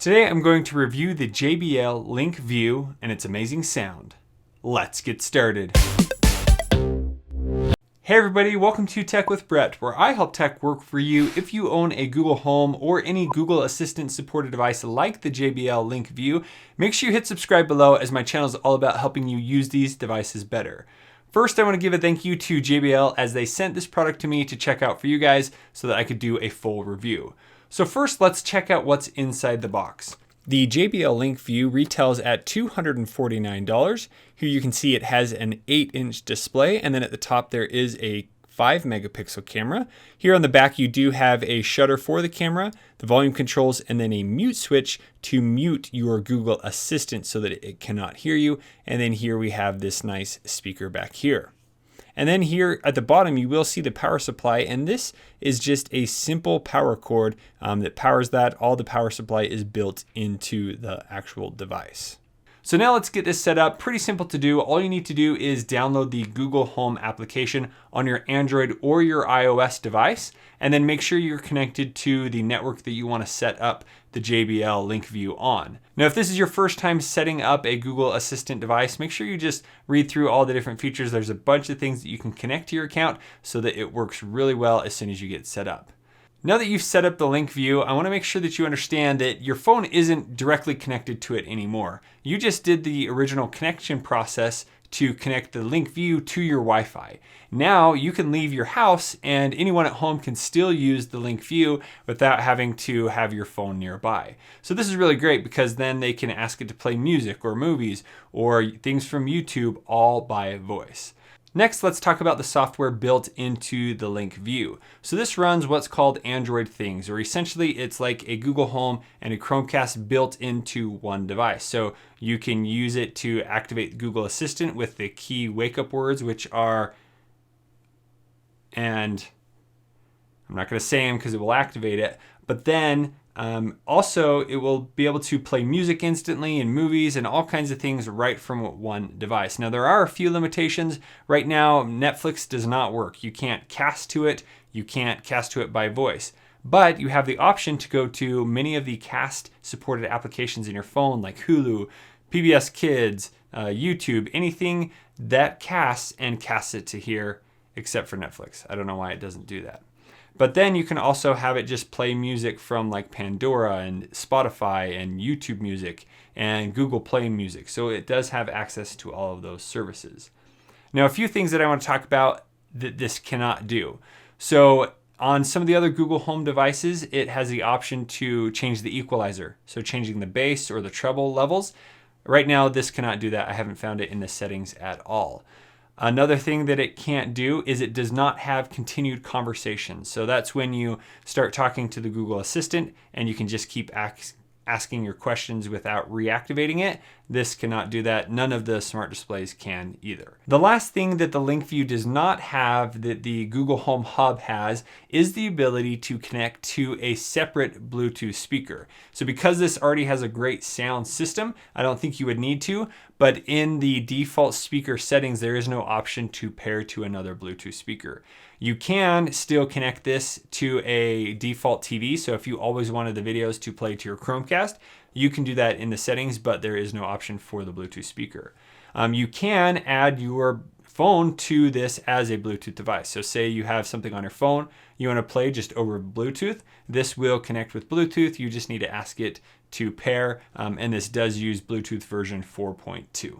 Today I'm going to review the JBL Link View and its amazing sound. Let's get started. Hey everybody, welcome to Tech with Brett, where I help tech work for you if you own a Google Home or any Google Assistant supported device like the JBL Link View. Make sure you hit subscribe below, as my channel is all about helping you use these devices better. First, I want to give a thank you to JBL as they sent this product to me to check out for you guys so that I could do a full review. So first, let's check out what's inside the box. The JBL Link View retails at $249. Here you can see it has an 8-inch display, and then at the top there is a 5-megapixel camera. Here on the back you do have a shutter for the camera, the volume controls, and then a mute switch to mute your Google Assistant so that it cannot hear you. And then here we have this nice speaker back here. And then here at the bottom, you will see the power supply, and this is just a simple power cord that powers that. All the power supply is built into the actual device. So now let's get this set up. Pretty simple to do. All you need to do is download the Google Home application on your Android or your iOS device, and then make sure you're connected to the network that you want to set up the JBL Link View on. Now, if this is your first time setting up a Google Assistant device, make sure you just read through all the different features. There's a bunch of things that you can connect to your account so that it works really well as soon as you get set up. Now that you've set up the Link View, I want to make sure that you understand that your phone isn't directly connected to it anymore. You just did the original connection process to connect the Link View to your Wi-Fi. Now you can leave your house and anyone at home can still use the Link View without having to have your phone nearby. So this is really great because then they can ask it to play music or movies or things from YouTube all by voice. Next, let's talk about the software built into the Link View. So this runs what's called Android Things, or essentially it's like a Google Home and a Chromecast built into one device. So you can use it to activate Google Assistant with the key wake-up words, which are, and I'm not going to say them because it will activate it, but then also it will be able to play music instantly and movies and all kinds of things right from one device. Now there are a few limitations. Right now Netflix does not work. You can't cast to it. You can't cast to it by voice. But you have the option to go to many of the cast supported applications in your phone like Hulu, PBS Kids, YouTube, anything that casts and casts it to here except for Netflix. I don't know why it doesn't do that. But then you can also have it just play music from like Pandora and Spotify and YouTube Music and Google Play Music. So it does have access to all of those services. Now, a few things that I want to talk about that this cannot do. So on some of the other Google Home devices, it has the option to change the equalizer. So changing the bass or the treble levels. Right now, this cannot do that. I haven't found it in the settings at all. Another thing that it can't do is it does not have continued conversations. So that's when you start talking to the Google Assistant and you can just keep asking your questions without reactivating it. This cannot do that. None of the smart displays can either. The last thing that the Link View does not have that the Google Home Hub has is the ability to connect to a separate Bluetooth speaker. So because this already has a great sound system, I don't think you would need to, but in the default speaker settings, there is no option to pair to another Bluetooth speaker. You can still connect this to a default TV. So if you always wanted the videos to play to your Chromecast, you can do that in the settings, but there is no option for the Bluetooth speaker. You can add your phone to this as a Bluetooth device. So say you have something on your phone, you want to play just over Bluetooth, this will connect with Bluetooth. You just need to ask it to pair, and this does use Bluetooth version 4.2.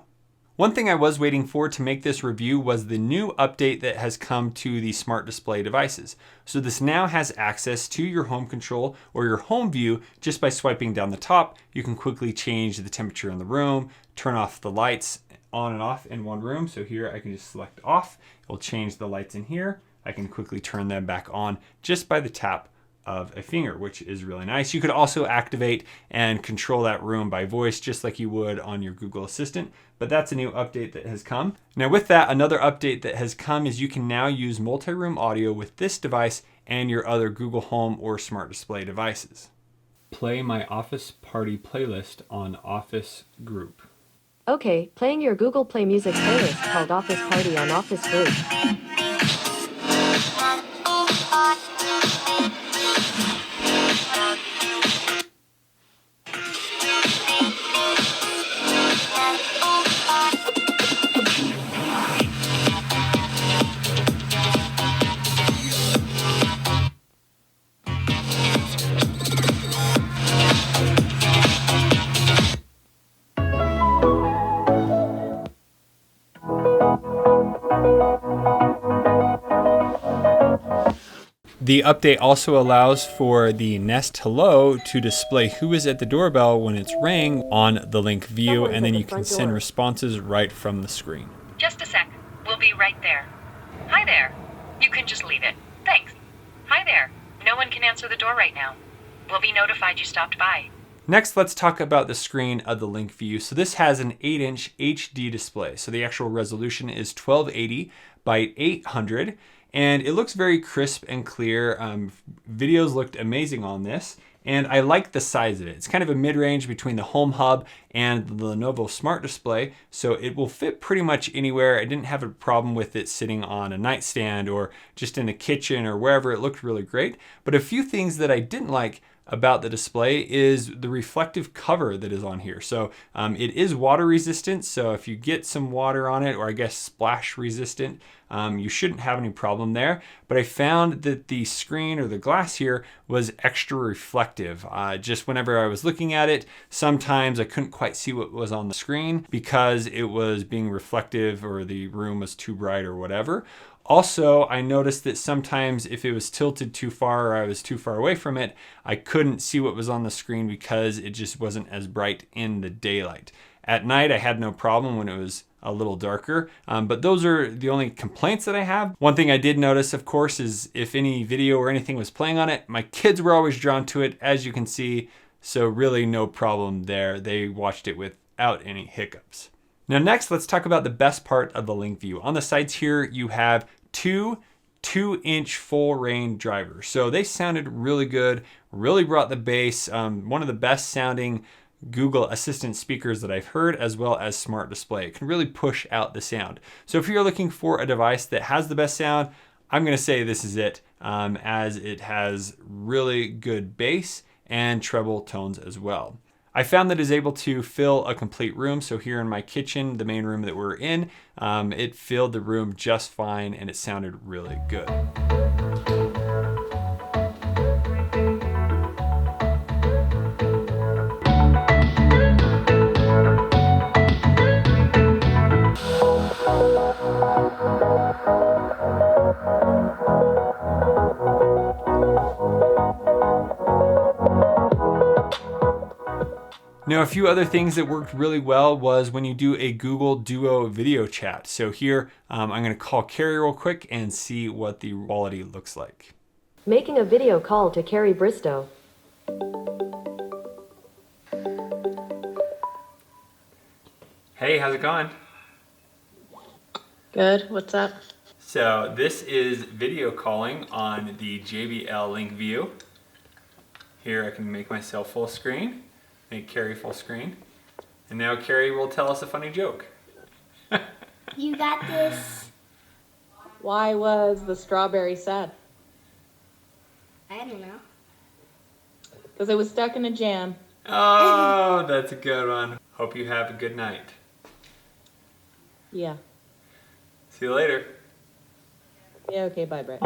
One thing I was waiting for to make this review was the new update that has come to the smart display devices. So this now has access to your home control or your home view just by swiping down the top. You can quickly change the temperature in the room, turn off the lights on and off in one room. So here I can just select off. It'll change the lights in here. I can quickly turn them back on just by the tap of a finger, which is really nice. You could also activate and control that room by voice just like you would on your Google Assistant, but that's a new update that has come. Now with that, another update that has come is you can now use multi-room audio with this device and your other Google Home or smart display devices. Play my Office Party playlist on Office Group. Okay, playing your Google Play Music playlist called Office Party on Office Group. The update also allows for the Nest Hello to display who is at the doorbell when it's rang on the Link View, and then you can send responses right from the screen. Just a sec. We'll be right there. Hi there. You can just leave it. Thanks. Hi there. No one can answer the door right now. We'll be notified you stopped by. Next, let's talk about the screen of the Link View. So this has an 8-inch HD display. So the actual resolution is 1280 by 800. And it looks very crisp and clear. Videos looked amazing on this. And I like the size of it. It's kind of a mid-range between the Home Hub and the Lenovo Smart Display. So it will fit pretty much anywhere. I didn't have a problem with it sitting on a nightstand or just in the kitchen or wherever. It looked really great. But a few things that I didn't like about the display is the reflective cover that is on here. So it is water resistant. So if you get some water on it, or I guess splash resistant, you shouldn't have any problem there. But I found that the screen or the glass here was extra reflective. Just whenever I was looking at it, sometimes I couldn't quite see what was on the screen because it was being reflective or the room was too bright or whatever. Also, I noticed that sometimes if it was tilted too far or I was too far away from it, I couldn't see what was on the screen because it just wasn't as bright in the daylight. At night, I had no problem when it was a little darker, but those are the only complaints that I have. One thing I did notice, of course, is if any video or anything was playing on it, my kids were always drawn to it, as you can see, so really no problem there. They watched it without any hiccups. Now next, let's talk about the best part of the Link View. On the sides here, you have two 2-inch full range drivers. So they sounded really good, really brought the bass. One of the best sounding Google Assistant speakers that I've heard, as well as Smart Display. It can really push out the sound. So if you're looking for a device that has the best sound, I'm gonna say this is it, as it has really good bass and treble tones as well. I found that it's able to fill a complete room. So here in my kitchen, the main room that we're in, it filled the room just fine and it sounded really good. Now, a few other things that worked really well was when you do a Google Duo video chat. So here, I'm gonna call Carrie real quick and see what the quality looks like. Making a video call to Carrie Bristow. Hey, how's it going? Good, what's up? So this is video calling on the JBL Link View. Here I can make myself full screen. Make Carrie full screen. And now Carrie will tell us a funny joke. You got this. Why was the strawberry sad? I don't know. Because it was stuck in a jam. Oh, that's a good one. Hope you have a good night. Yeah. See you later. Yeah, okay, bye, Brett.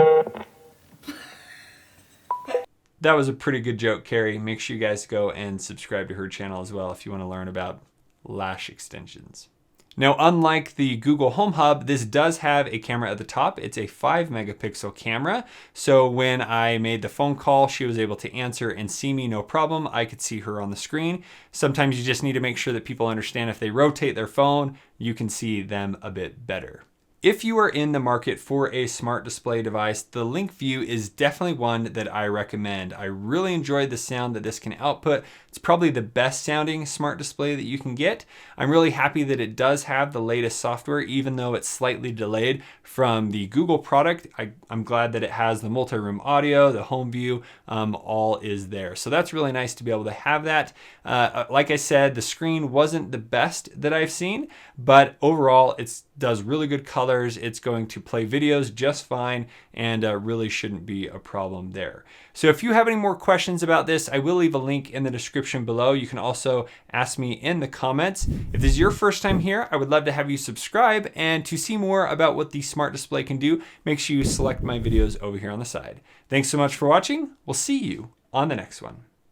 That was a pretty good joke, Carrie. Make sure you guys go and subscribe to her channel as well if you want to learn about lash extensions. Now, unlike the Google Home Hub, this does have a camera at the top. It's a 5-megapixel camera. So when I made the phone call, she was able to answer and see me no problem. I could see her on the screen. Sometimes you just need to make sure that people understand if they rotate their phone, you can see them a bit better. If you are in the market for a smart display device, the Link View is definitely one that I recommend. I really enjoyed the sound that this can output. It's probably the best sounding smart display that you can get. I'm really happy that it does have the latest software, even though it's slightly delayed from the Google product. I'm glad that it has the multi-room audio, the home view, all is there. So that's really nice to be able to have that. Like I said, the screen wasn't the best that I've seen, but overall it does really good colors. It's going to play videos just fine and really shouldn't be a problem there. So if you have any more questions about this, I will leave a link in the description below. You can also ask me in the comments. If this is your first time here, I would love to have you subscribe, and to see more about what the smart display can do, make sure you select my videos over here on the side. Thanks so much for watching. We'll see you on the next one.